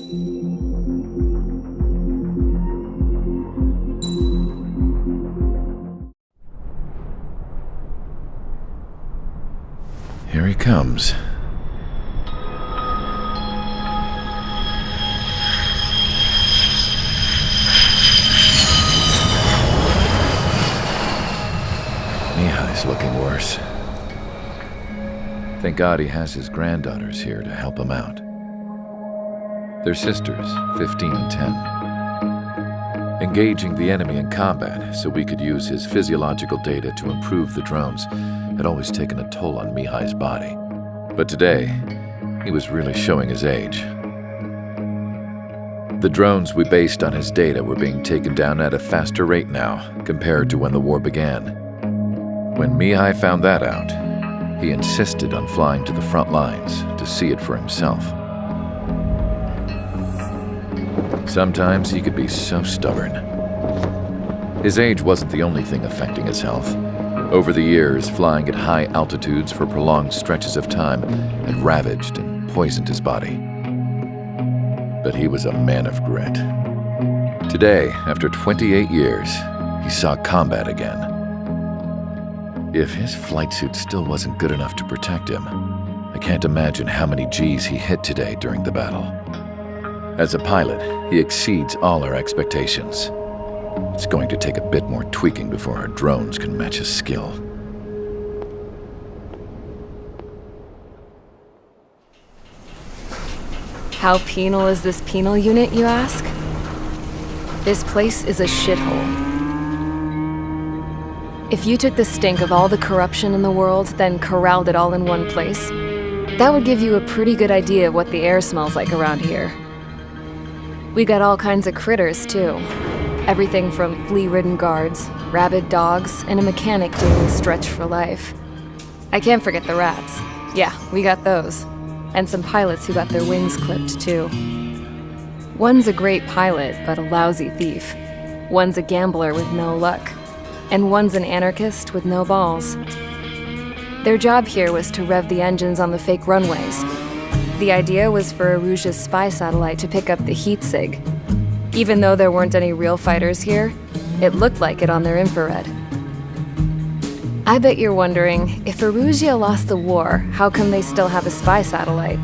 Here he comes. Mihai's looking worse. Thank God he has his granddaughters here to help him out. They're sisters, 15 and 10. Engaging the enemy in combat so we could use his physiological data to improve the drones had always taken a toll on Mihai's body. But today, he was really showing his age. The drones we based on his data were being taken down at a faster rate now compared to when the war began. When Mihai found that out, he insisted on flying to the front lines to see it for himself. Sometimes he could be so stubborn. His age wasn't the only thing affecting his health. Over the years, flying at high altitudes for prolonged stretches of time had ravaged and poisoned his body. But he was a man of grit. Today, after 28 years, he saw combat again. If his flight suit still wasn't good enough to protect him, I can't imagine how many Gs he hit today during the battle. As a pilot, he exceeds all our expectations. It's going to take a bit more tweaking before our drones can match his skill. How penal is this penal unit, you ask? This place is a shithole. If you took the stink of all the corruption in the world, then corralled it all in one place, that would give you a pretty good idea of what the air smells like around here. We got all kinds of critters, too. Everything from flea-ridden guards, rabid dogs, and a mechanic doing the stretch for life. I can't forget the rats. Yeah, we got those. And some pilots who got their wings clipped, too. One's a great pilot, but a lousy thief. One's a gambler with no luck. And one's an anarchist with no balls. Their job here was to rev the engines on the fake runways. The idea was for Erusia's spy satellite to pick up the heat sig. Even though there weren't any real fighters here, it looked like it on their infrared. I bet you're wondering, if Erusia lost the war, how come they still have a spy satellite?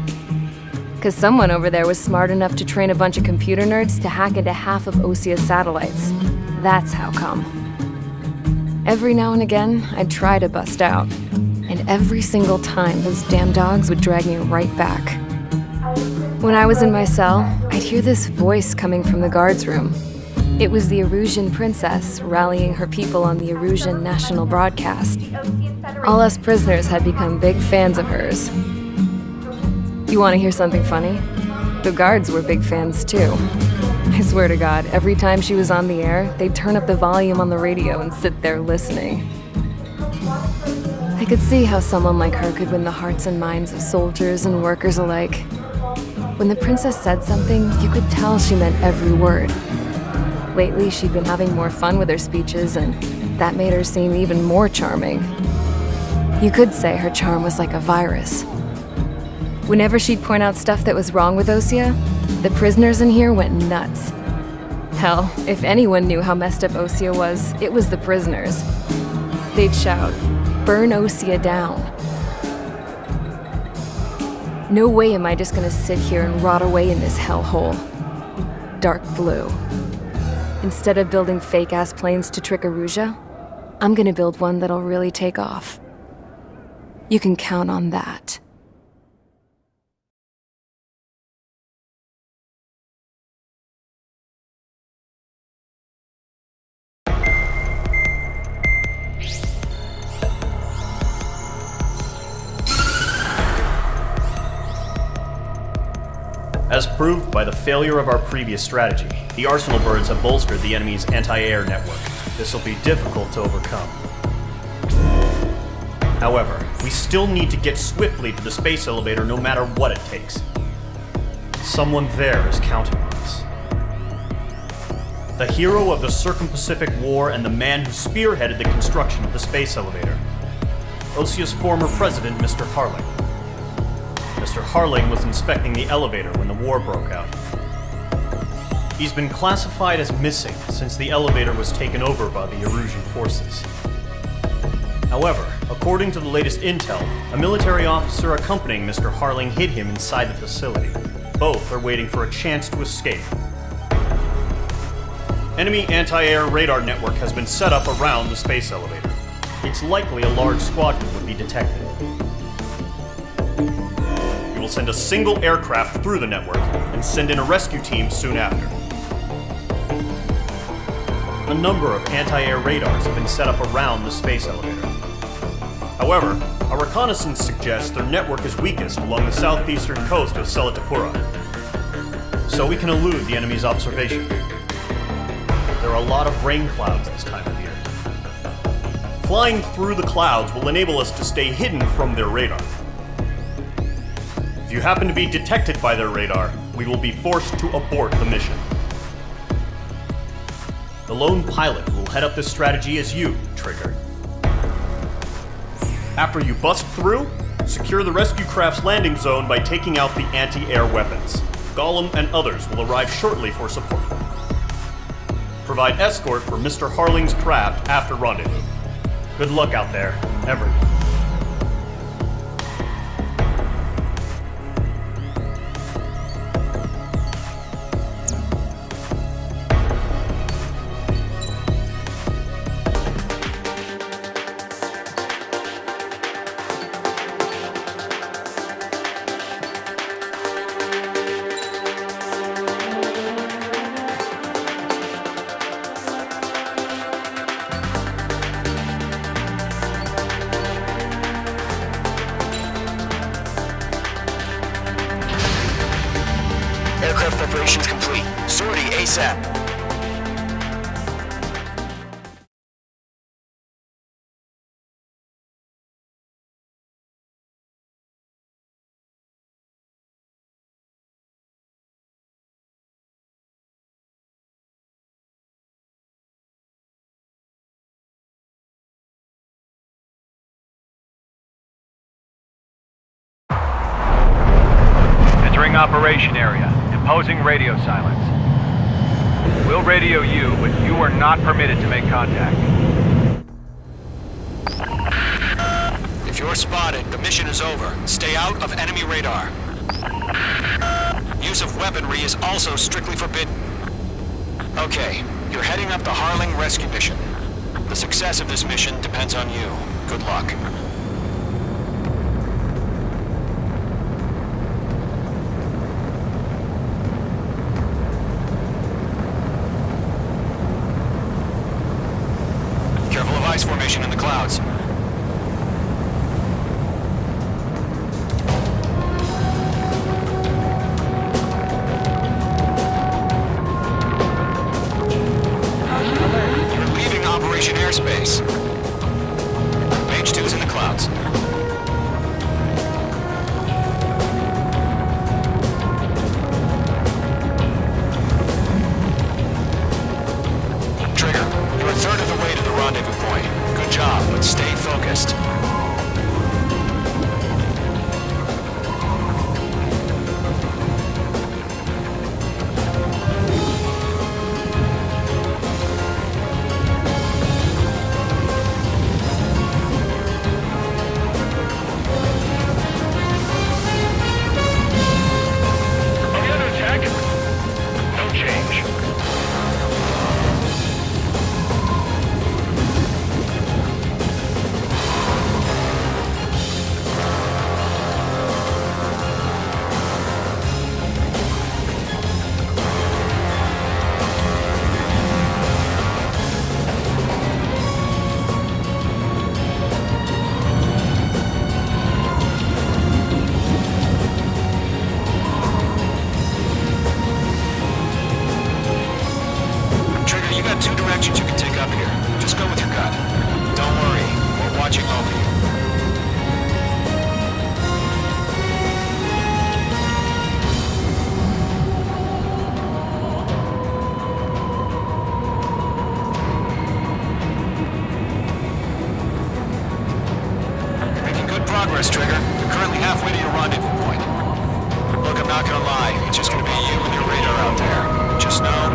'Cause someone over there was smart enough to train a bunch of computer nerds to hack into half of Osia's satellites. That's how come. Every now and again, I'd try to bust out. And every single time, those damn dogs would drag me right back. When I was in my cell, I'd hear this voice coming from the guards room. It was the Erusian princess rallying her people on the Erusian national broadcast. All us prisoners had become big fans of hers. You want to hear something funny? The guards were big fans too. I swear to God, every time she was on the air, they'd turn up the volume on the radio and sit there listening. I could see how someone like her could win the hearts and minds of soldiers and workers alike. When the princess said something, you could tell she meant every word. Lately, she'd been having more fun with her speeches, and that made her seem even more charming. You could say her charm was like a virus. Whenever she'd point out stuff that was wrong with Osia, the prisoners in here went nuts. Hell, if anyone knew how messed up Osia was, it was the prisoners. They'd shout, "Burn Osia down." No way am I just gonna sit here and rot away in this hellhole. Dark blue. Instead of building fake-ass planes to trick Erusia, I'm gonna build one that'll really take off. You can count on that. As proved by the failure of our previous strategy, the Arsenal birds have bolstered the enemy's anti-air network. This will be difficult to overcome. However, we still need to get swiftly to the space elevator no matter what it takes. Someone there is counting on us. The hero of the Circum-Pacific War and the man who spearheaded the construction of the space elevator. Osia's former president, Mr. Harling. Mr. Harling was inspecting the elevator when the war broke out. He's been classified as missing since the elevator was taken over by the Erusian forces. However, according to the latest intel, a military officer accompanying Mr. Harling hid him inside the facility. Both are waiting for a chance to escape. Enemy anti-air radar network has been set up around the space elevator. It's likely a large squadron would be detected. We will send a single aircraft through the network and send in a rescue team soon after. A number of anti-air radars have been set up around the space elevator. However, our reconnaissance suggests their network is weakest along the southeastern coast of Selatapura, so we can elude the enemy's observation. There are a lot of rain clouds this time of year. Flying through the clouds will enable us to stay hidden from their radar. If you happen to be detected by their radar, we will be forced to abort the mission. The lone pilot will head up this strategy as you, Trigger. After you bust through, secure the rescue craft's landing zone by taking out the anti-air weapons. Gollum and others will arrive shortly for support. Provide escort for Mr. Harling's craft after rendezvous. Good luck out there, everyone. Aircraft preparations complete. Sortie ASAP. Entering operation area. Imposing radio silence. We'll radio you, but you are not permitted to make contact. If you're spotted, the mission is over. Stay out of enemy radar. Use of weaponry is also strictly forbidden. Okay, you're heading up the Harling rescue mission. The success of this mission depends on you. Good luck. Careful of ice formation in the clouds. You're leaving Operation Airspace. Mage 2's in the clouds. Trigger, you're a third of the way to the rendezvous point. Good job, but stay focused. Are we under attack? No change. Trigger, you got two directions you can take up here. Just go with your gut. Don't worry, we're watching over you. Making good progress, Trigger. You're currently halfway to your rendezvous point. Look, I'm not gonna lie. It's just gonna be you and your radar out there. Just know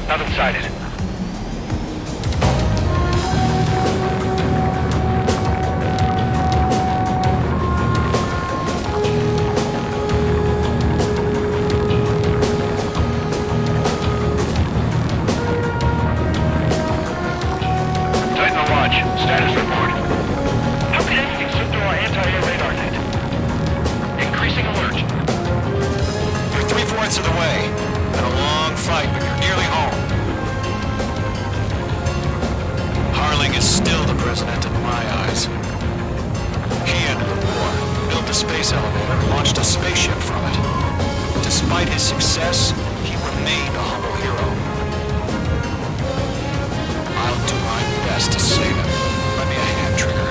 Nothing sighted. Titan launch. Status report. How could anything slip through our anti-air radar net? Increasing alert. You're 3/4 of the way. Been a long fight, but you're nearly home. Harling is still the president in my eyes. He ended the war, built a space elevator, launched a spaceship from it. Despite his success, he remained a humble hero. I'll do my best to save him. Lend me a hand, Trigger.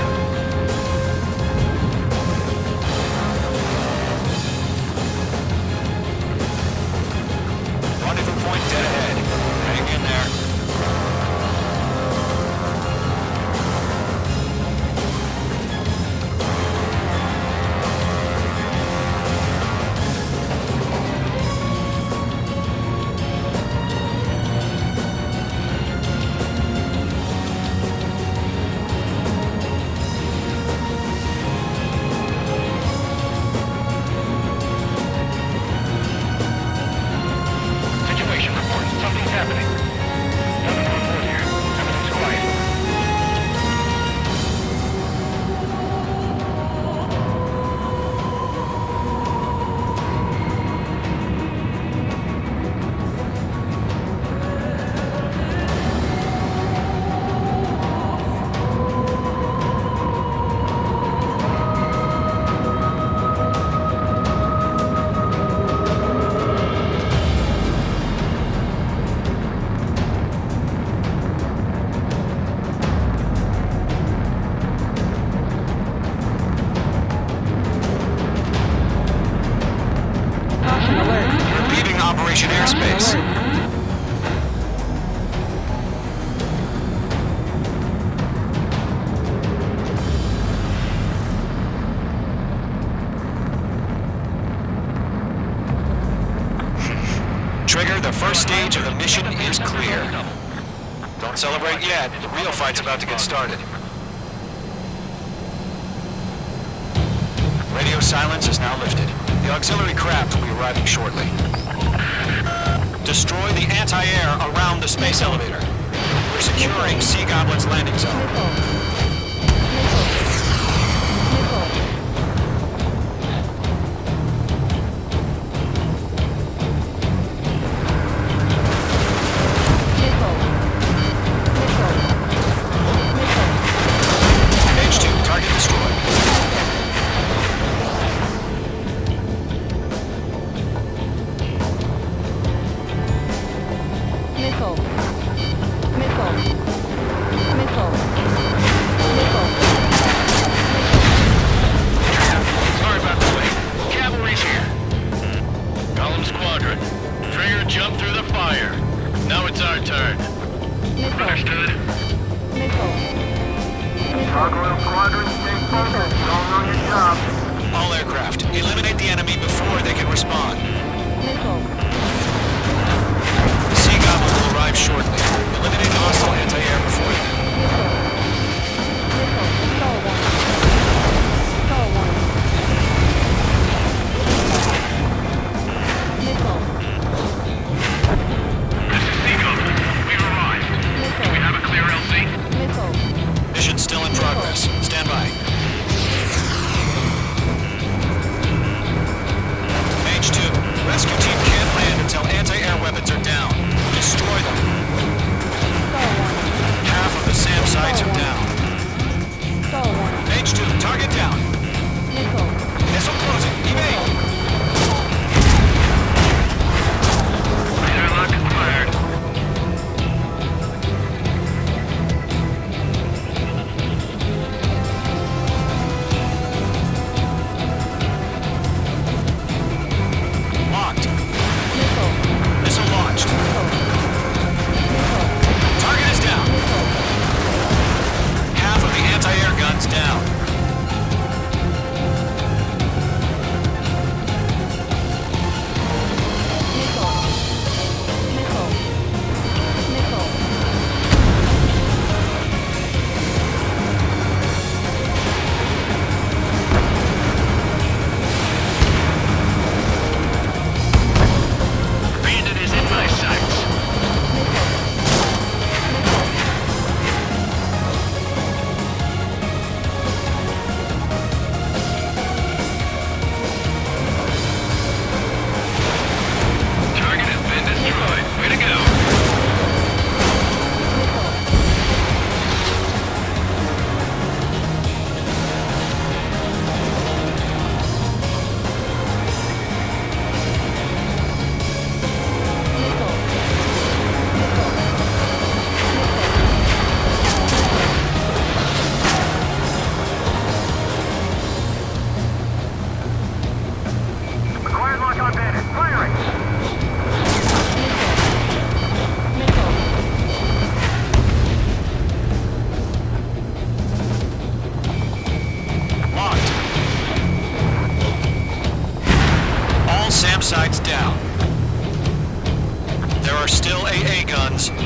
Rendezvous point dead ahead. Hang in there. Situation report. Something's happening. Nothing on board here. Everything's quiet. Leaving Operation Airspace. Trigger, the first stage of the mission is clear. Don't celebrate yet. The real fight's about to get started. Radio silence is now lifted. The auxiliary craft will be arriving shortly. Destroy the anti-air around the space elevator. We're securing Sea Goblin's landing zone. H2, target destroyed. Sorry about the wait. Cavalry's here. Column Squadron. Trigger jumped through the fire. Now it's our turn. Understood. All aircraft, eliminate the enemy before they can respond. Sea Goblin will arrive shortly. Eliminate hostile anti-air before them. This is Sea Goblin. We've arrived. Do we have a clear LC? Mission still in progress. Stand by. H2, rescue team can't land until anti-air weapons are down. Destroy them.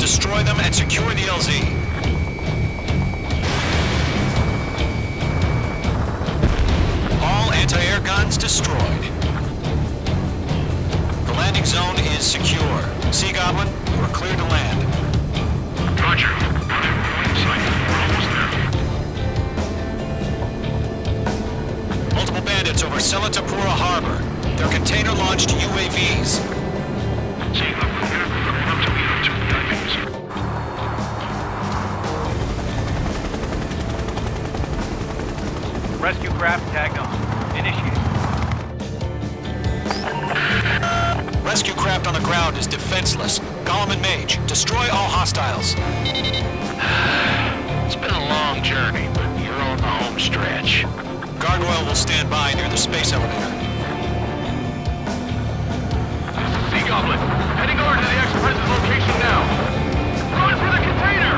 destroy them and secure the LZ. All anti-air guns destroyed. The landing zone is secure. Sea Goblin, you are clear to land. Roger. In sight. We're almost there. Multiple bandits over Selatapura Harbor. They're container-launched UAVs. See, look, here. Up to the IVs. Rescue craft tagged on. Initiate. Rescue craft on the ground is defenseless. Gollum and Mage, destroy all hostiles. It's been a long journey, but you're on the home stretch. Gargoyle will stand by near the space elevator. Sea Goblin, heading over to the Express's location now. Run for the container!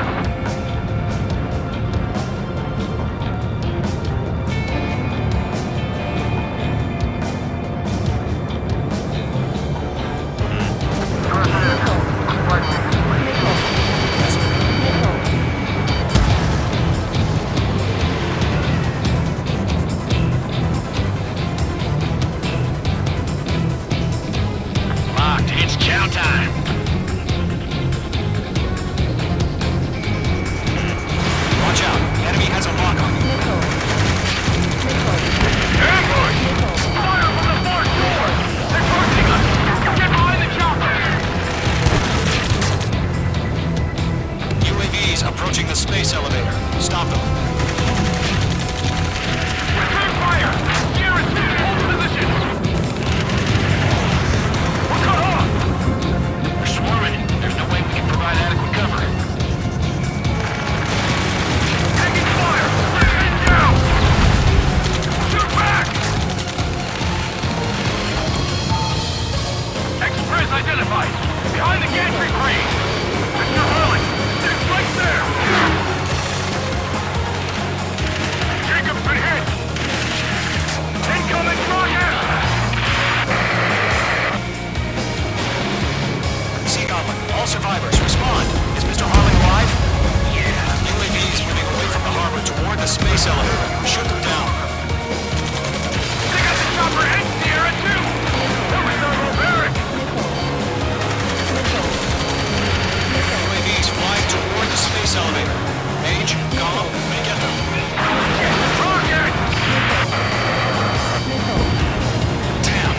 Locked, it's chow time. Watch out, the enemy has a lock on you. Ambush! Fire from the far shore! They're targeting us! Get behind the chopper! UAVs approaching the space elevator. Stop them. Return fire! Garrison, hold position! We're cut off! They're swarming. There's no way we can provide adequate cover. Taking fire! Head down! Shoot back! Express identified. Behind the gantry crane. Mr. Hurley, it's right there! Jacob's been hit! Incoming rocket! Sea Goblin, all survivors, respond. Is Mr. Harling alive? Yeah. UAVs moving away from the harbor toward the space elevator. Shoot them down. They got the chopper and Sierra too! That was our barbaric! UAVs flying toward the space elevator. Mage, Gollum, may get them. Rocket! Damn.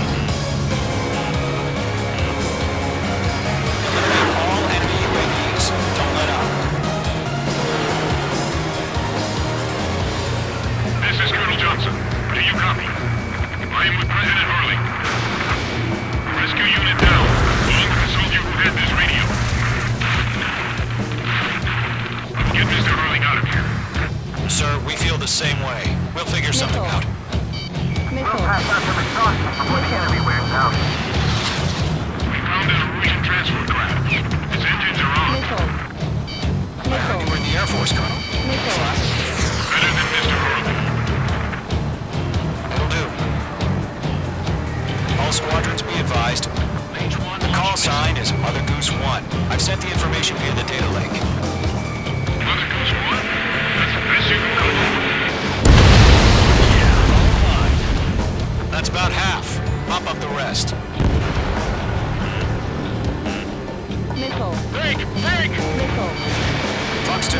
Eliminate all enemy UAVs. Don't let up. This is Colonel Johnson. Do you copy? I am with President Hurley. Rescue unit down. Along with the soldier who had this radio. Get Mr. Hurley out of here. Sir, we feel the same way. We'll figure something out. We found an Norwegian transport craft. Its engines are on. You were in the Air Force, Colonel. Better than Mr. Hurley. That'll do. All squadrons be advised. Page 1. The call sign is Mother Goose 1. I've sent the information via the data link. Mother Goose 1? That's the best you can go. That's about half. Mop up the rest. Big! Big! Fox 2.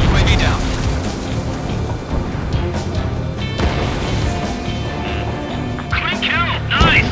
UAV down. Clean kill! Nice!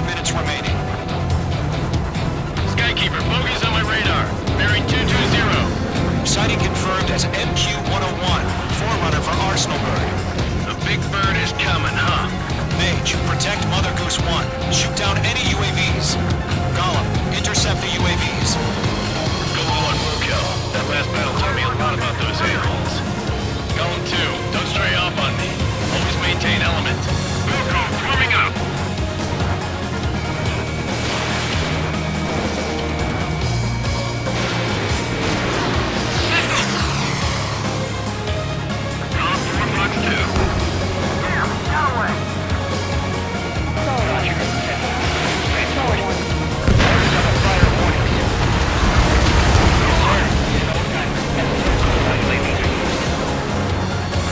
minutes remaining. Skykeeper, bogeys on my radar. Bearing 220. Sighting confirmed as MQ-101, forerunner for Arsenal Bird. The big bird is coming, huh? Mage, protect Mother Goose 1. Shoot down any UAVs. Gollum, intercept the UAVs. Golem 1 will kill. That last battle taught me a lot about those a-holes. Golem 2, don't stray off on me. Always maintain element. Wilco, warming up.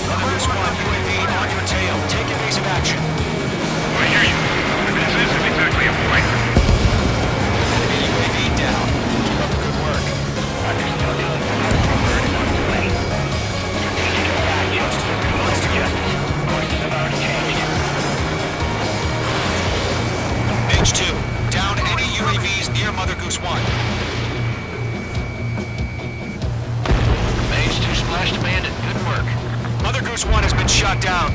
Mother Goose 1, UAV on your tail. Take evasive action. I hear you. This isn't exactly a point. Enemy UAV down. Keep up the good work. Mage 2, down any UAVs near Mother Goose 1. Mage 2 splashed bandit. Good work. Mother Goose 1 has been shot down.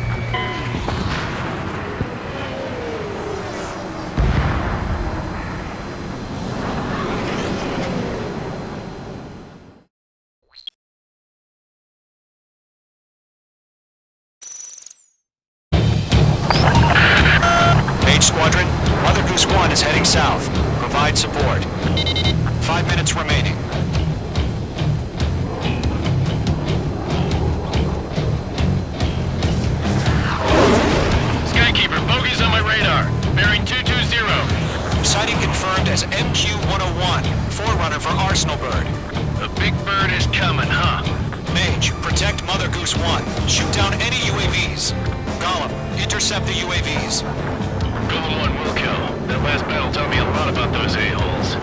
Mage Squadron, Mother Goose 1 is heading south. Provide support. 5 minutes remaining. Skykeeper, bogeys on my radar. Bearing 220. Sighting confirmed as MQ-101, forerunner for Arsenal Bird. The big bird is coming, huh? Mage, protect Mother Goose 1. Shoot down any UAVs. Gollum, intercept the UAVs. Golem 1 will kill. That last battle taught me a lot about those a-holes.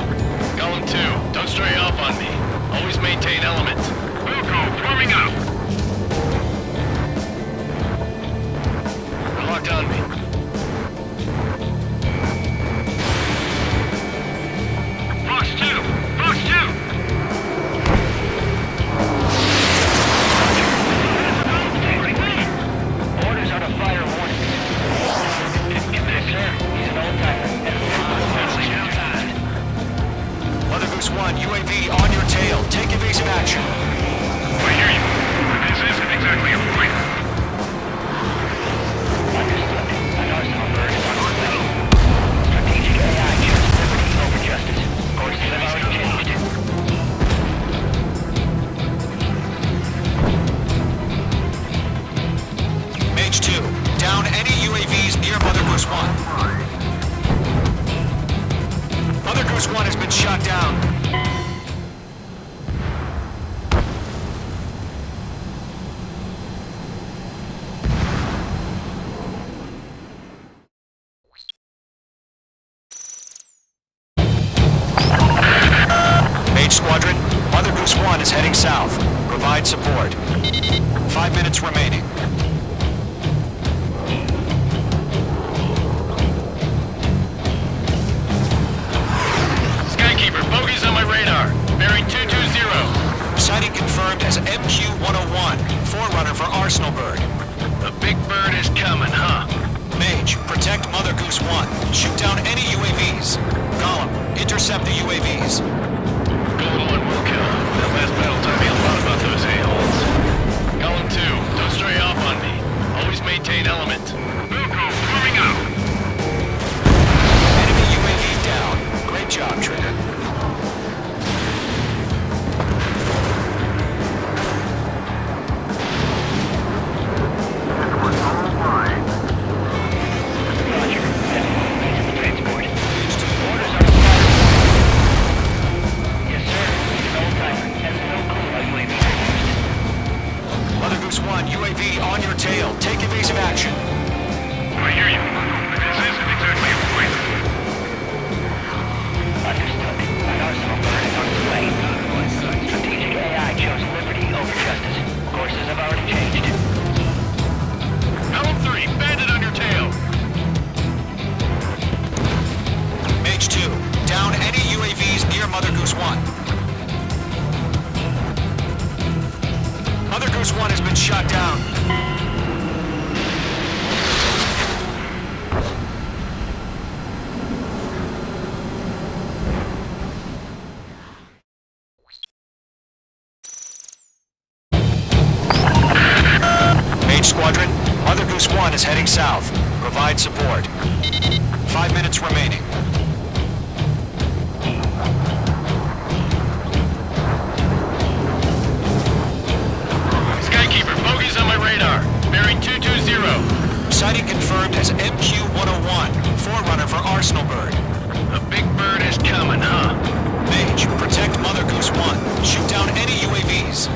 Golem 2, don't stray off on me. Always maintain element. Wilco, warming up. They're locked on me. Fox 2! Fox 2! Orders are to fire warning. Yes, sir. He's an old-timer. Mother Goose 1, UAV on your tail. Take evasive action. I hear you. This isn't exactly a point. Understood. An Arsenal bird is on its way. Strategic AI chooses liberty over justice. Courses have already changed. Mage 2, down any UAVs near Mother Goose 1. Mother Goose 1 has been shot down. Mage Squadron, Mother Goose 1 is heading south. Provide support. 5 minutes remaining. Skykeeper, bogeys on my radar. Bearing 220. Sighting confirmed as MQ-101, forerunner for Arsenal Bird. The big bird is coming, huh? Mage, protect Mother Goose 1. Shoot down any UAVs. Gollum, intercept the UAVs. Golem 1 will kill. That last battle taught me a lot about those a-holes. Golem 2, don't stray off on me. Always maintain element. Wilco, warming up. Enemy UAV down. Great job, Trigger. Yes, sir. He's an old-timer. 5 minutes remaining. Skykeeper, bogeys on my radar. Bearing 220. Sighting confirmed as MQ-101, forerunner for Arsenal Bird. The big bird is coming, huh? Mage, protect Mother Goose 1. Shoot down any UAVs.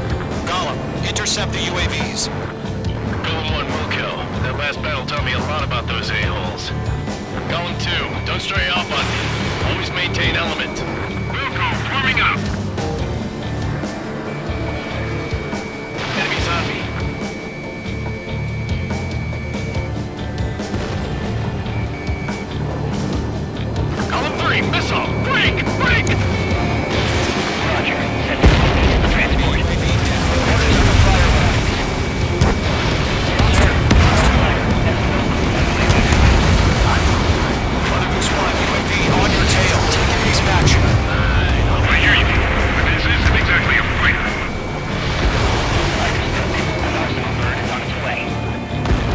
Gollum, intercept the UAVs. Golem 1 will kill. That last battle taught me a lot about those a-holes. Golem 2, don't stray off on me. Always maintain element. Wilco, forming up! Enemies on me. Golem 3, missile! Break! Break! Roger. Transport. Orders on the fire. Mother Goose 1, UAV on your tail. Take evasive action. I hear you, but this isn't exactly a fighter. Arsenal bird is on its way.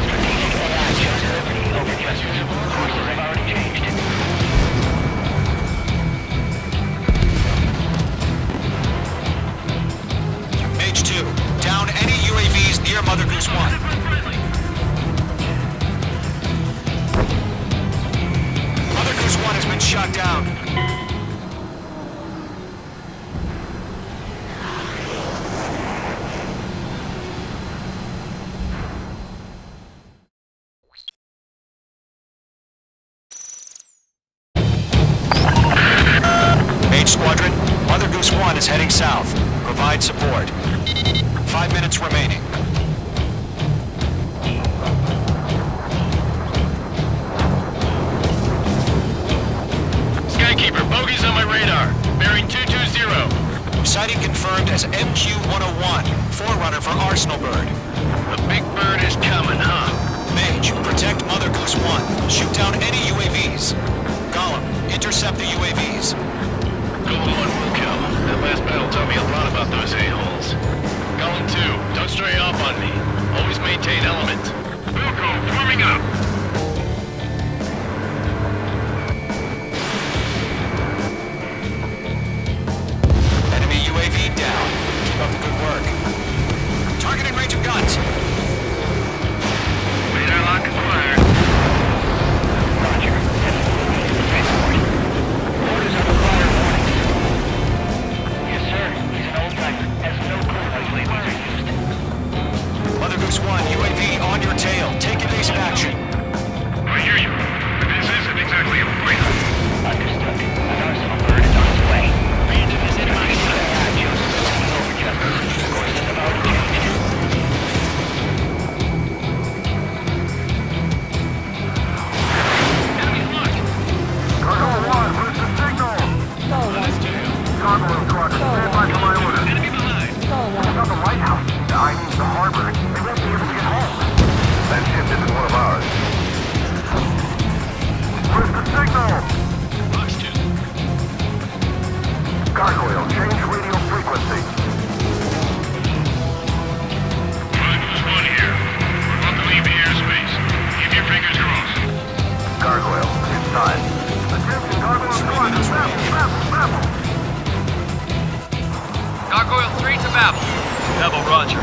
Strategic AI shows liberty over justice. Courses have already changed. Mage 2, down any UAVs near Mother Goose 1. Mother Goose 1 has been shot down. Mage Squadron, Mother Goose 1 is heading south. Provide support. 5 minutes remaining. Skykeeper, bogeys on my radar. Bearing 220. Sighting confirmed as MQ-101, forerunner for Arsenal Bird. The big bird is coming, huh? Mage, protect Mother Goose 1. Shoot down any UAVs. Gollum, intercept the UAVs. Golem 1 will kill. That last battle taught me a lot about those a-holes. Golem 2, don't stray off on me. Always maintain element. Wilco, forming up! Enemy UAV down. Keep up the good work. Targeting range of guns. Radar lock acquired. Roger. Transport. Orders on the fire warning. Yes, sir. He's an old timer. Has no clue how UAVs are used. Mother Goose 1, UAV on your tail. Take evasive action. I hear you, but this isn't exactly a fighter. Understood. An Arsenal bird is on its way. Random is in my sight. AI shows liberty over justice. Courses have already changed. Enemies locked. Cargo 1, where's the signal? Cargo Squadron, stand by for my orders. Enemy behind. It's on the lighthouse. I mean the harbor. They won't be able to get home. That ship isn't one of ours. Where's the signal? Box 2. Gargoyle, change radio frequency. Mother Goose 1 here. We're about to leave the airspace. Keep your fingers crossed. Gargoyle, inside. Attention, Gargoyle Squadron. Babel. Gargoyle 3 to Babel. Babel, roger.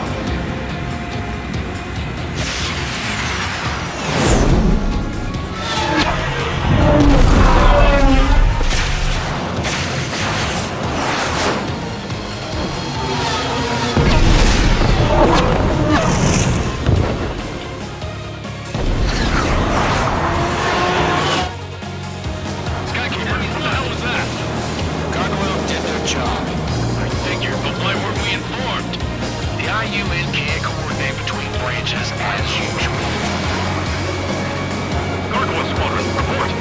Skykeeper, what the hell was that? Gargoyle did their job. I figured, but why weren't we informed? The IUN can't coordinate between branches as usual. Gargoyle Squadron, report.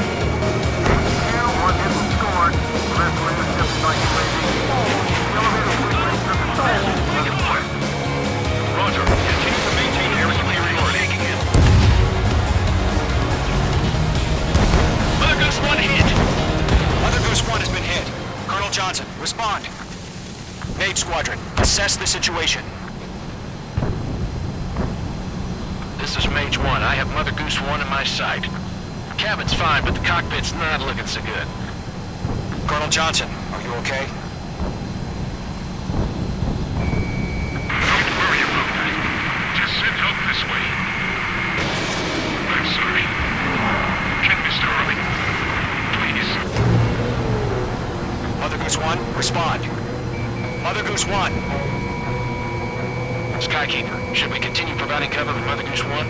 One isn't scored. The rest of the ship's like crazy. Elevator frequency. Roger, continue to maintain air superiority. Mother Goose 1 hit. Mother Goose 1 has been hit. Colonel Johnson, respond. Mage Squadron, assess the situation. This is Mage 1. I have Mother Goose 1 in my sight. Cabin's fine, but the cockpit's not looking so good. Colonel Johnson, are you okay? Don't worry about that. Just send help this way. I'm sorry. Can Mr. Harling? Please. Mother Goose 1, respond. Mother Goose 1. Skykeeper, should we continue providing cover for Mother Goose 1?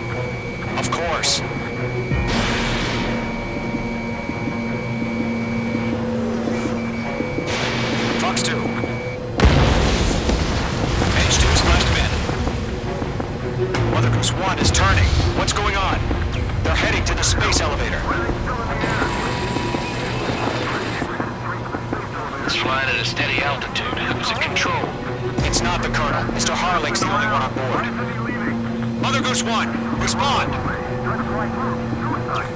Of course. Fox 2. H2's last min. Mother Goose 1 is turning. What's going on? They're heading to the space elevator. It's flying at a steady altitude. Who's in control? It's not the Colonel. Mr. Harling's the only one on board. Mother Goose 1, respond!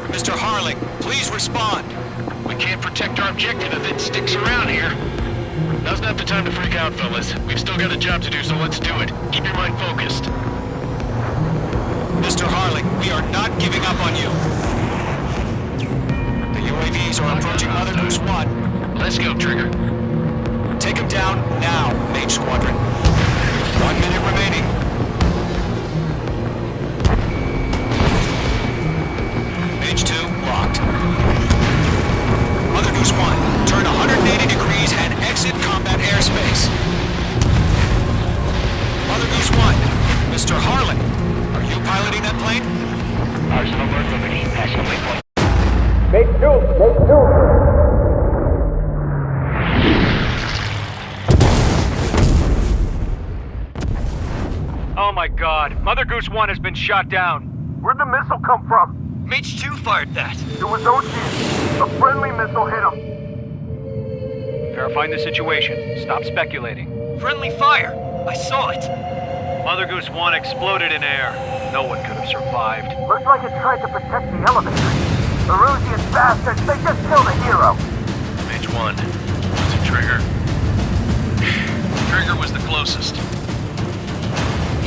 Mr. Harling, please respond! We can't protect our objective if it sticks around here. Now's not the time to freak out, fellas. We've still got a job to do, so let's do it. Keep your mind focused. Mr. Harling, we are not giving up on you. The UAVs are approaching Mother Goose 1. Let's go, Trigger. Take him down now, Mage Squadron. 1 minute remaining. Mage 2, locked. Mother Goose 1, turn 180 degrees and exit combat airspace. Mother Goose 1, Mr. Harling, are you piloting that plane? Arsenal Bird Liberty, passing waypoint. Oh my god, Mother Goose 1 has been shot down. Where'd the missile come from? Mage 2 fired that. It was OG. A friendly missile hit him. Verifying the situation. Stop speculating. Friendly fire. I saw it. Mother Goose 1 exploded in air. No one could have survived. Looks like it tried to protect the elevator. The Rusian bastards, they just killed a hero. Mage 1. Was it Trigger? Trigger was the closest.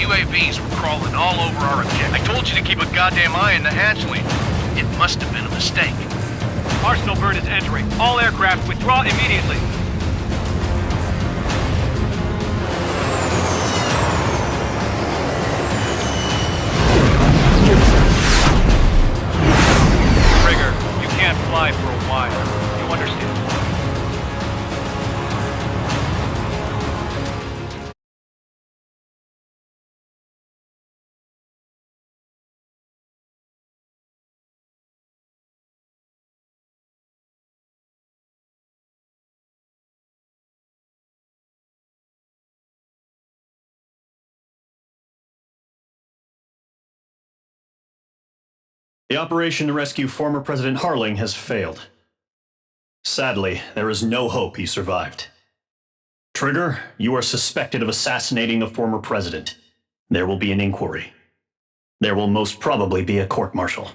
UAVs were crawling all over our objective. I told you to keep a goddamn eye on the hatchway. It must have been a mistake. Arsenal Bird is entering. All aircraft withdraw immediately. Trigger, you can't fly for a while. You understand? The operation to rescue former President Harling has failed. Sadly, there is no hope he survived. Trigger, you are suspected of assassinating the former president. There will be an inquiry. There will most probably be a court-martial.